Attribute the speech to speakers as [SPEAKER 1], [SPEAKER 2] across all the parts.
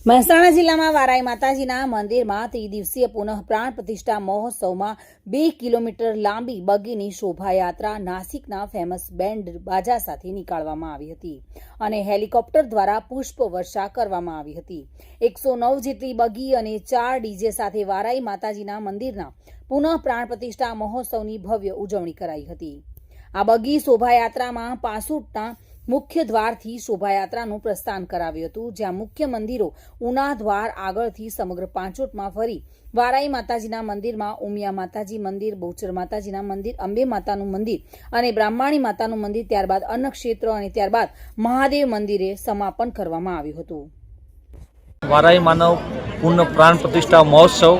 [SPEAKER 1] મહેસાણા જિલ્લામાં વારાઈ માતાજીના મંદિરમાં ત્રિદિવસીય પુનઃ પ્રાણ પ્રતિષ્ઠા મહોત્સવમાં 2 કિલોમીટર લાંબી બગીની શોભાયાત્રા નાસિકના ફેમસ બેન્ડ બાજા સાથે નીકાળવામાં આવી હતી અને હેલિકોપ્ટર દ્વારા પુષ્પ વર્ષા કરવામાં આવી હતી। 109 જેટલી બગી અને 4 ડીજે સાથે વારાઈ માતાજીના મંદિરના પુનઃ પ્રાણ પ્રતિષ્ઠા મહોત્સવની ભવ્ય ઉજવણી કરાઈ હતી। આ બગી શોભાયાત્રામાં પાસુટના મુખ્ય દ્વારથી શોભાયાત્રાનું પ્રસ્થાન કરાવ્યું હતું, જ્યાં મુખ્ય મંદિરો ઉના દ્વાર આગળથી સમગ્ર પાંચોટમાં ફરી વારાઈ માતાજીના મંદિરમાં ઉમિયા માતાજી મંદિર, બહુચર માતાજીના મંદિર, અંબે માતાનું મંદિર અને બ્રાહ્મણી માતાનું મંદિર, ત્યારબાદ અન્નક્ષેત્ર અને ત્યારબાદ મહાદેવ મંદિરે સમાપન કરવામાં આવ્યું હતું।
[SPEAKER 2] વારાઈ માનવ પૂર્ણ પ્રાણ પ્રતિષ્ઠા મહોત્સવ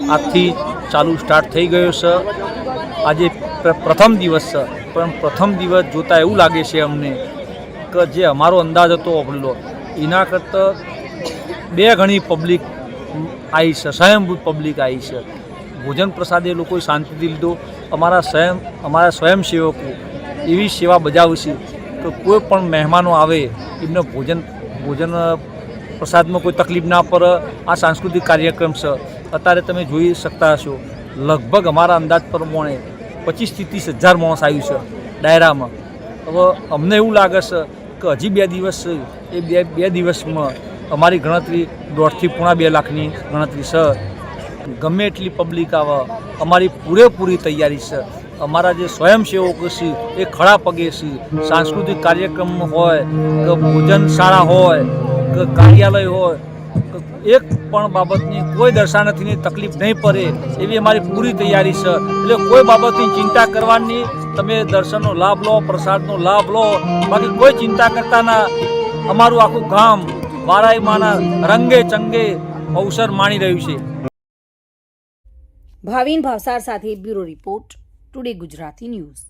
[SPEAKER 2] આજથી ચાલુ સ્ટાર્ટ થઈ ગયો છે। આજે પ્રથમ દિવસ છે, પણ પ્રથમ દિવસ જોતાં એવું લાગે છે અમને કે જે અમારો અંદાજ હતો આપણો એના કરતાં 2 ગણી પબ્લિક આવી છે, સ્વયંભૂત પબ્લિક આવી છે। ભોજન પ્રસાદ એ લોકોએ શાંતિથી લીધો। અમારા સ્વયંસેવકો એવી સેવા બજાવે છે કે કોઈ પણ મહેમાનો આવે એમને ભોજન પ્રસાદમાં કોઈ તકલીફ ના પડે। આ સાંસ્કૃતિક કાર્યક્રમ છે। અત્યારે તમે જોઈ શકતા હશો, લગભગ અમારા અંદાજ પ્રમાણે 25 થી 30 હજાર માણસ આવ્યું છે ડાયરામાં। હવે અમને એવું લાગે છે કે હજી 2 દિવસ છે, એ બે દિવસમાં અમારી ગણતરી 1.5 થી પોણા 2 લાખની ગણતરી છે। ગમે એટલી પબ્લિક આવે, અમારી પૂરેપૂરી તૈયારી છે। અમારા જે સ્વયંસેવકો છે એ ખડા પગે છે। સાંસ્કૃતિક કાર્યક્રમ હોય કે ભોજનશાળા હોય કે કાર્યાલય હોય, એક પણ બાબતની કોઈ દર્શાનાથીની તકલીફ નહીં પડે એવી અમારી પૂરી તૈયારી છે। એટલે કોઈ બાબતની ચિંતા કરવાની, તમે દર્શનનો લાભ લો, પ્રસાદનો લાભ લો, બાકી કોઈ ચિંતા કરતા ના। અમારું આખું ગામ વારાઈ માના રંગે ચંગે અવસર માણી રહ્યું છે।
[SPEAKER 1] ભાવિન ભાવસાર સાથે bureau report, today Gujarati news.